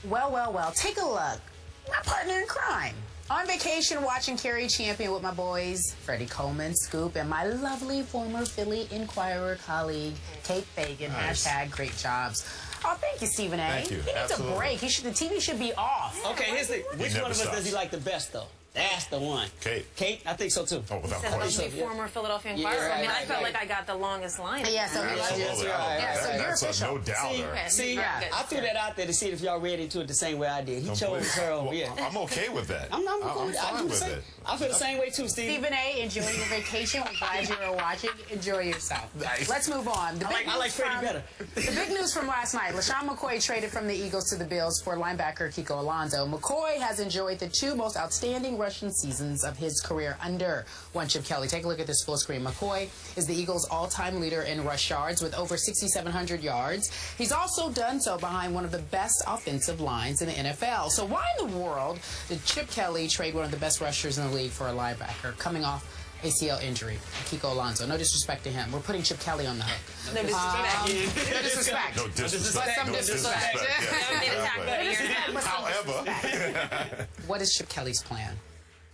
Well, take a look. My partner in crime. On vacation watching Carrie Champion with my boys, Freddie Coleman, Scoop, and my lovely former Philly Inquirer colleague, Kate Fagan. Nice. #, great jobs. Oh, thank you, Stephen A. Thank you. He needs Absolutely. a break. The TV should be off. Okay, here's the. Which never one of us stops. does he like the best, though? That's the one. Kate. Kate? I think so, too. Oh, without Instead of question. the former Philadelphia Inquirer. Yeah, I mean, I right, felt right. like I got the longest line. Yeah, so Absolutely. Right, so right. you're That's official. no doubter. See, Yeah, good. I threw that out there to see if y'all read into it the same way I did. He chose her over. Well, Yeah. I'm okay with that. I'm cool with it. I fine do the with same. it. I feel the same way, too, Steve. Stephen A., enjoy your vacation. We're glad you were watching. Enjoy yourself. Nice. Let's move on. I like Freddie better. The big news from last night, LeSean McCoy traded from the Eagles to the Bills for linebacker Kiko Alonso. McCoy has enjoyed the 2 most outstanding rushing seasons of his career under one Chip Kelly. Take a look at this full screen. McCoy is the Eagles' all-time leader in rush yards with over 6,700 yards. He's also done so behind one of the best offensive lines in the NFL. So why in the world did Chip Kelly trade one of the best rushers in the league for a linebacker coming off ACL injury, Kiko Alonso? No disrespect to him. We're putting Chip Kelly on the hook. No disrespect. No disrespect. No disrespect. But some No disrespect. Yeah, Exactly. However, What is Chip Kelly's plan,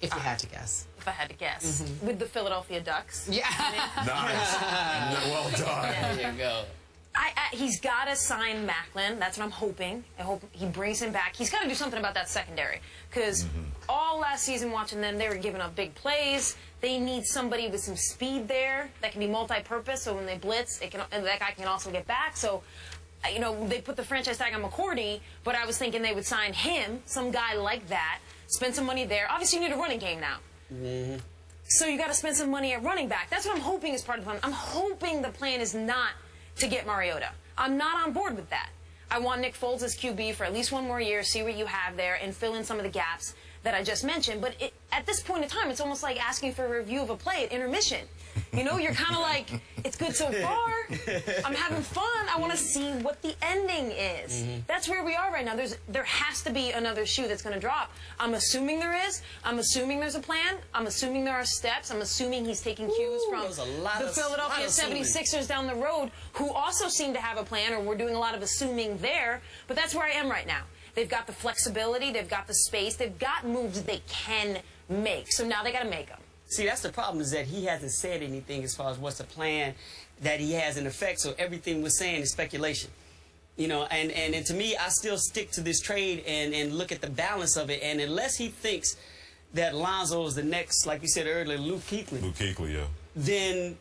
if you had to guess? If I had to guess. With the Philadelphia Ducks. Yeah. nice. Well done. There you go. He's got to sign Macklin. That's what I'm hoping. I hope he brings him back. He's got to do something about that secondary. Because all last season watching them, they were giving up big plays. They need somebody with some speed there that can be multi-purpose. So when they blitz, and that guy can also get back. So, you know, they put the franchise tag on McCourty, but I was thinking they would sign him, some guy like that, spend some money there. Obviously, you need a running game now. So you got to spend some money at running back. That's what I'm hoping is part of the plan. I'm hoping the plan is not to get Mariota. I'm not on board with that. I want Nick Foles as QB for at least 1 more year, see what you have there, and fill in some of the gaps that I just mentioned. But at this point in time, it's almost like asking for a review of a play at intermission. You know, you're kind of like, it's good so far. I'm having fun. I want to see what the ending is. That's where we are right now. There has to be another shoe that's going to drop. I'm assuming there is. I'm assuming there's a plan. I'm assuming there are steps. I'm assuming he's taking cues from there's a lot the of- Philadelphia lot of assuming. 76ers down the road, who also seem to have a plan, or we're doing a lot of assuming there. But that's where I am right now. They've got the flexibility. They've got the space. They've got moves they can make. So now they got to make them. See, that's the problem, is that he hasn't said anything as far as what's the plan that he has in effect, so everything we're saying is speculation. You know, and to me, I still stick to this trade and look at the balance of it, and unless he thinks that Lonzo is the next, like you said earlier, Luke Kuechly, yeah. then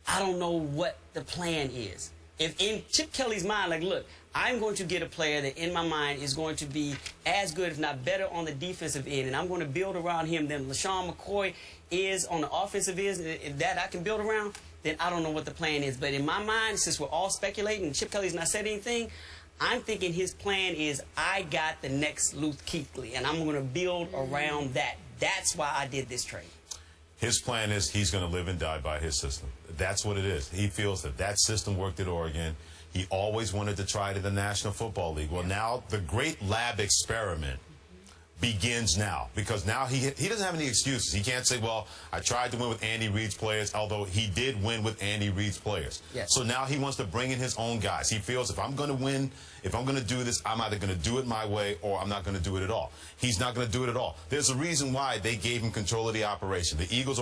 I don't know what the plan is. If in Chip Kelly's mind, like, look, I'm going to get a player that in my mind is going to be as good, if not better, on the defensive end, and I'm going to build around him than LeSean McCoy is on the offensive end, if that I can build around, then I don't know what the plan is. But in my mind, since we're all speculating and Chip Kelly's not said anything, I'm thinking his plan is, I got the next Luke Kuechly, and I'm going to build around that. That's why I did this trade. His plan is he's going to live and die by his system. That's what it is. He feels that system worked at Oregon. He always wanted to try it in the National Football League. Well, now the great lab experiment begins now, because now he doesn't have any excuses. He can't say, well, I tried to win with Andy Reid's players, although he did win with Andy Reid's players. Yes. So now he wants to bring in his own guys. He feels, if I'm going to win, if I'm going to do this, I'm either going to do it my way or I'm not going to do it at all. He's not going to do it at all. There's a reason why they gave him control of the operation. The Eagles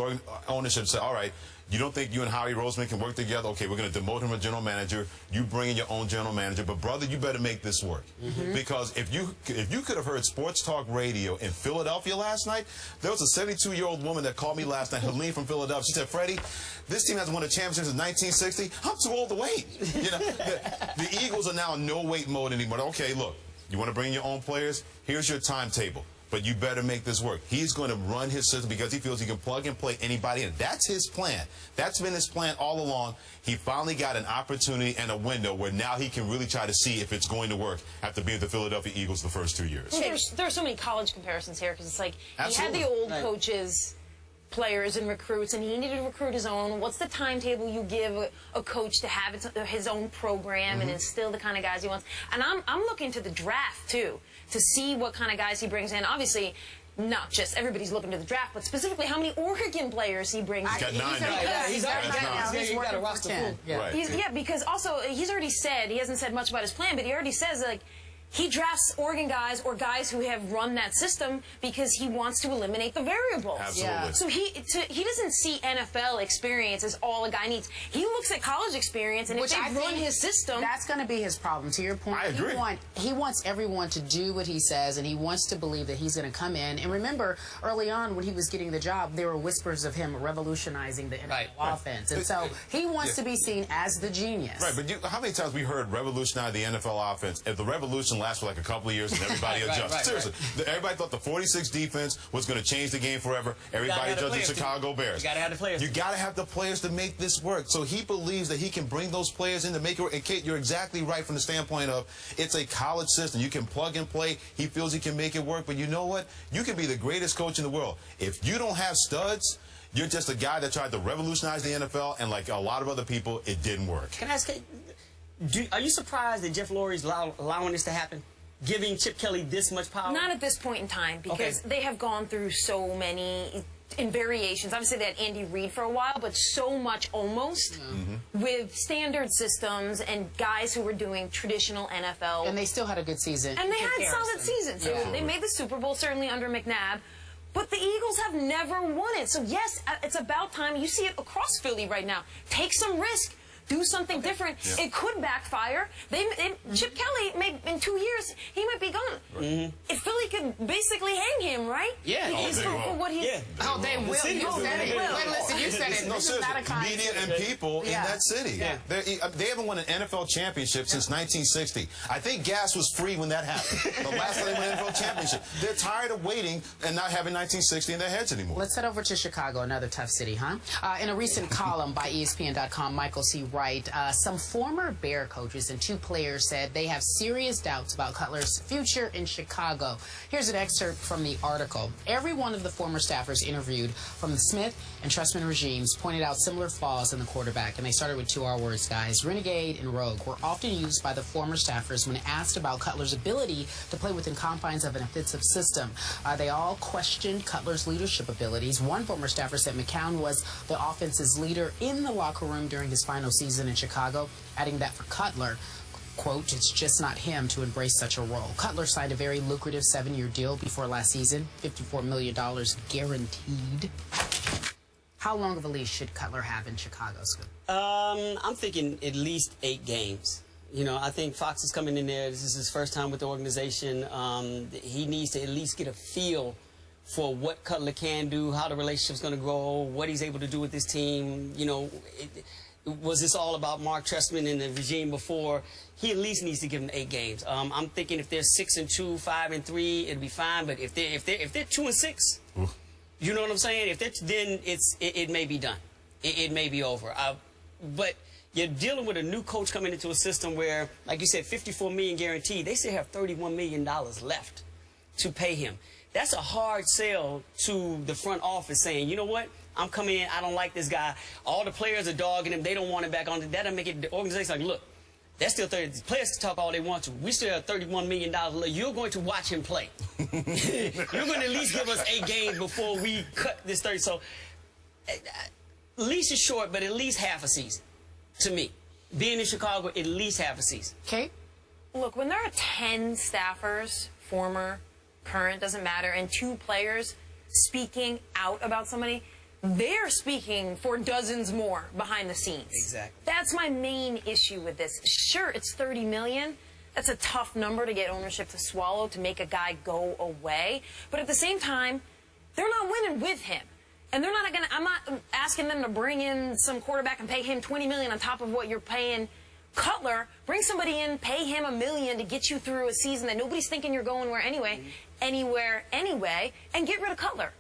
ownership said, all right, you don't think you and Howie Roseman can work together? Okay, we're going to demote him as general manager. You bring in your own general manager. But, brother, you better make this work. Because if you could have heard sports talk radio in Philadelphia last night, there was a 72-year-old woman that called me last night, Helene from Philadelphia. She said, Freddie, this team hasn't won a championship since 1960. I'm too old to wait. You know, the Eagles are now in no-wait mode anymore. Okay, look, you want to bring in your own players? Here's your timetable. But you better make this work. He's going to run his system because he feels he can plug and play anybody in. That's his plan. That's been his plan all along. He finally got an opportunity and a window where now he can really try to see if it's going to work after being with the Philadelphia Eagles the first 2 years. There are so many college comparisons here, because it's like Absolutely. he had the old coaches, players, and recruits, and he needed to recruit his own. What's the timetable you give a coach to have his own program and instill the kind of guys he wants? And I'm looking to the draft, too, to see what kind of guys he brings in. Obviously, not just everybody's looking to the draft, but specifically how many Oregon players he brings in. He's got 9 now. He's already got He's got a working roster for 10. full. Right. Yeah, because also he's already said, he hasn't said much about his plan, but he already says, like, he drafts Oregon guys or guys who have run that system because he wants to eliminate the variables. Absolutely. Yeah. So he doesn't see NFL experience as all a guy needs. He looks at college experience, and Which if I they run think his system, that's going to be his problem. To your point, I agree. He wants everyone to do what he says, and he wants to believe that he's going to come in. And remember, early on when he was getting the job, there were whispers of him revolutionizing the NFL offense. And so he wants to be seen as the genius. Right, but how many times we heard revolutionize the NFL offense? If the revolution lasts for like a couple of years and everybody adjusts. Seriously, everybody thought the 46 defense was going to change the game forever. Everybody adjusted the Chicago Bears. You got to have the players. You got to have the players to make this work. So he believes that he can bring those players in to make it work. And Kate, you're exactly right from the standpoint of it's a college system. You can plug and play. He feels he can make it work. But you know what? You can be the greatest coach in the world. If you don't have studs, you're just a guy that tried to revolutionize the NFL, and like a lot of other people, it didn't work. Can I ask you, are you surprised that Jeff Lurie's allowing this to happen? Giving Chip Kelly this much power? not at this point in time, because they have gone through so many in variations. Obviously, they had Andy Reid for a while, but so much almost with standard systems and guys who were doing traditional NFL. And they still had a good season. And they had solid seasons. So they made the Super Bowl, certainly under McNabb. But the Eagles have never won it. So, yes, it's about time. You see it across Philly right now. Take some risk. Do something different. Yeah. It could backfire. Chip Kelly, in 2 years, he might be gone. If Philly could basically hang him, right? Yeah. For what he... Oh, they will. You said it. Listen, you said it. No, This is not a contest. media and people in that city. Yeah. They haven't won an NFL championship since 1960. I think gas was free when that happened. The last time they won an NFL championship. They're tired of waiting and not having 1960 in their heads anymore. Let's head over to Chicago, another tough city, huh? In a recent column by ESPN.com, Michael C. Wright, some former Bear coaches and 2 players said they have serious doubts about Cutler's future in Chicago. Here's an excerpt from the article. Every one of the former staffers interviewed from the Smith and Trustman regimes pointed out similar flaws in the quarterback, and they started with 2 R-words, guys. Renegade and rogue were often used by the former staffers when asked about Cutler's ability to play within confines of an offensive system. They all questioned Cutler's leadership abilities. One former staffer said McCown was the offense's leader in the locker room during his final season in Chicago, adding that for Cutler, quote, it's just not him to embrace such a role. Cutler signed a very lucrative 7-year deal before last season, $54 million guaranteed. How long of a leash should Cutler have in Chicago, Scoop? I'm thinking at least 8 games. You know, I think Fox is coming in there. This is his first time with the organization. He needs to at least get a feel for what Cutler can do, how the relationship's going to grow, what he's able to do with this team. You know, was this all about Mark Trestman and the regime before? He at least needs to give them 8 games. I'm thinking if they're 6-2, 5-3, it'll be fine. But if they're 2-6, you know what I'm saying? Then it may be done. It may be over. But you're dealing with a new coach coming into a system where, like you said, $54 million guaranteed. They still have $31 million left to pay him. That's a hard sell to the front office saying, you know what? I'm coming in. I don't like this guy. All the players are dogging him. They don't want him back on. That'll make it the organization like, look, that's still 30. The players can talk all they want to. We still have $31 million. You're going to watch him play. You're going to at least give us 8 games before we cut this 30. So, least is short, but at least half a season. To me, being in Chicago, at least half a season. Okay. Look, when there are 10 staffers, former, current, doesn't matter, and 2 players speaking out about somebody, they're speaking for dozens more behind the scenes. Exactly. That's my main issue with this. Sure, it's $30 million. That's a tough number to get ownership to swallow, to make a guy go away. But at the same time, they're not winning with him. And they're not going to, I'm not asking them to bring in some quarterback and pay him $20 million on top of what you're paying Cutler. Bring somebody in, pay him $1 million to get you through a season that nobody's thinking you're going anywhere anyway, and get rid of Cutler.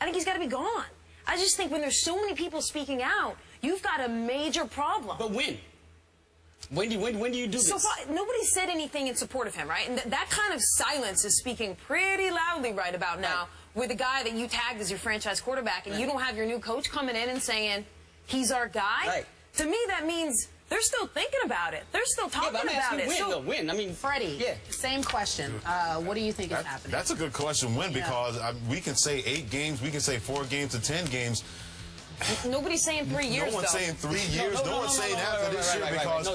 I think he's got to be gone. I just think when there's so many people speaking out, you've got a major problem. But when? When do you do this? So far, nobody said anything in support of him, right? And that kind of silence is speaking pretty loudly right about now with a guy that you tagged as your franchise quarterback, and you don't have your new coach coming in and saying, he's our guy. Right. To me, that means they're still thinking about it. They're still talking about it. When? I mean, Freddie, same question. What do you think is happening? That's a good question. When? Because we can say 8 games, we can say 4 games to 10 games. Nobody's saying 3 years, No one's saying 3 years. No one's saying after this year because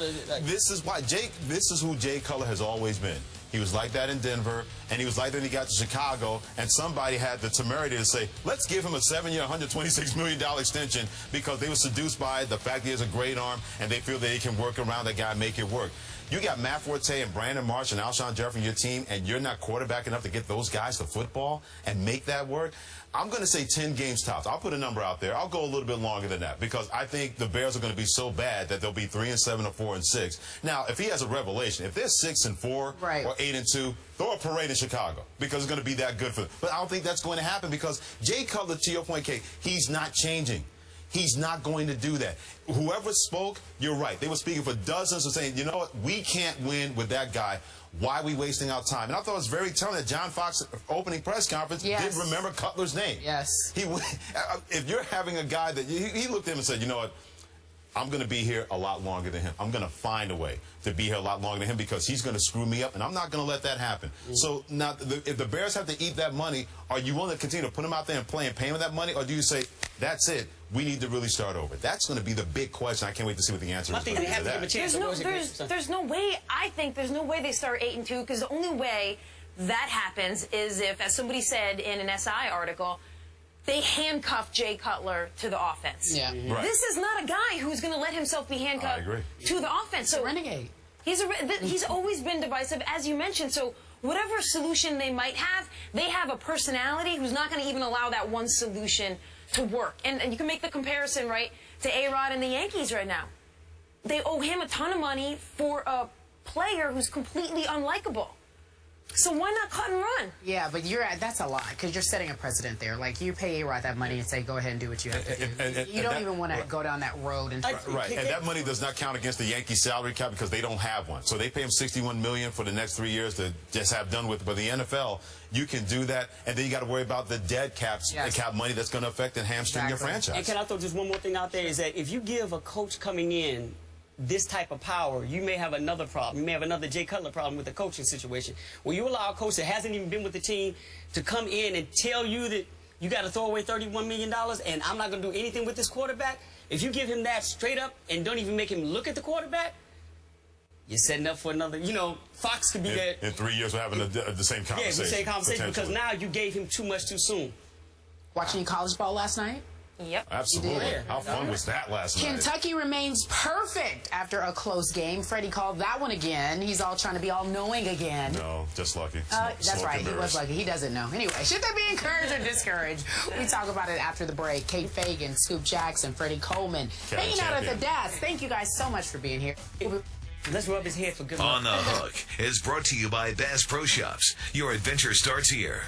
this is why this is who Jay Cutler has always been. He was like that in Denver, and he was like that when he got to Chicago, and somebody had the temerity to say, let's give him a 7-year, $126 million extension because they were seduced by the fact he has a great arm, and they feel that he can work around that guy and make it work. You got Matt Forte and Brandon Marsh and Alshon Jeffrey on your team, and you're not quarterback enough to get those guys to football and make that work. I'm going to say 10 games tops. I'll put a number out there. I'll go a little bit longer than that because I think the Bears are going to be so bad that they'll be 3-7 or 4-6. Now, if he has a revelation, if they're 6-4 right, or 8-2, throw a parade in Chicago because it's going to be that good for them. But I don't think that's going to happen because Jay Cutler, to your point, Kate, he's not changing. He's not going to do that. Whoever spoke, you're right. They were speaking for dozens of saying, you know what, we can't win with that guy. Why are we wasting our time? And I thought it was very telling that John Fox opening press conference didn't remember Cutler's name. Yes. If you're having a guy that he looked at him and said, you know what, I'm going to be here a lot longer than him. I'm going to find a way to be here a lot longer than him because he's going to screw me up, and I'm not going to let that happen. So now, if the Bears have to eat that money, are you willing to continue to put him out there and play and pay him that money, or do you say, that's it, we need to really start over? That's going to be the big question. I can't wait to see what the answer is. I think they have to give a chance. There's no way, I think there's no way they start 8-2 because the only way that happens is if, as somebody said in an SI article, they handcuff Jay Cutler to the offense. Yeah. Right. This is not a guy who's going to let himself be handcuffed to the offense. So renegade. He's always been divisive, as you mentioned. So whatever solution they might have, they have a personality who's not going to even allow that one solution to work. And you can make the comparison, right, to A-Rod and the Yankees right now. They owe him a ton of money for a player who's completely unlikable. So why not cut and run? Yeah, but that's a lot because you're setting a precedent there. Like, you pay A-Rod that money and say, go ahead and do what you have to do. You don't even want to go down that road. And right, and that money does not count against the Yankees salary cap because they don't have one. So they pay him $61 million for the next 3 years to just have done with it. But the NFL, you can do that, and then you got to worry about the dead cap money that's going to affect and hamstring your franchise. And can I throw just one more thing out there is that if you give a coach coming in this type of power, you may have another problem. You may have another Jay Cutler problem with the coaching situation. Where you allow a coach that hasn't even been with the team to come in and tell you that you got to throw away $31 million and I'm not going to do anything with this quarterback. If you give him that straight up and don't even make him look at the quarterback, you're setting up for another, Fox could be there. In 3 years, we're having the same conversation. Yeah, the same conversation because now you gave him too much too soon. Watching college ball last night? Yep. Absolutely. How fun was that last night? Kentucky remains perfect after a close game. Freddie called that one again. He's all trying to be all-knowing again. No, just lucky. That's right. He was lucky. He doesn't know. Anyway, should they be encouraged or discouraged? We talk about it after the break. Kate Fagan, Scoop Jackson, Freddie Coleman, hanging out at the desk. Thank you guys so much for being here. Let's rub his head for good luck. On the Hook is brought to you by Bass Pro Shops. Your adventure starts here.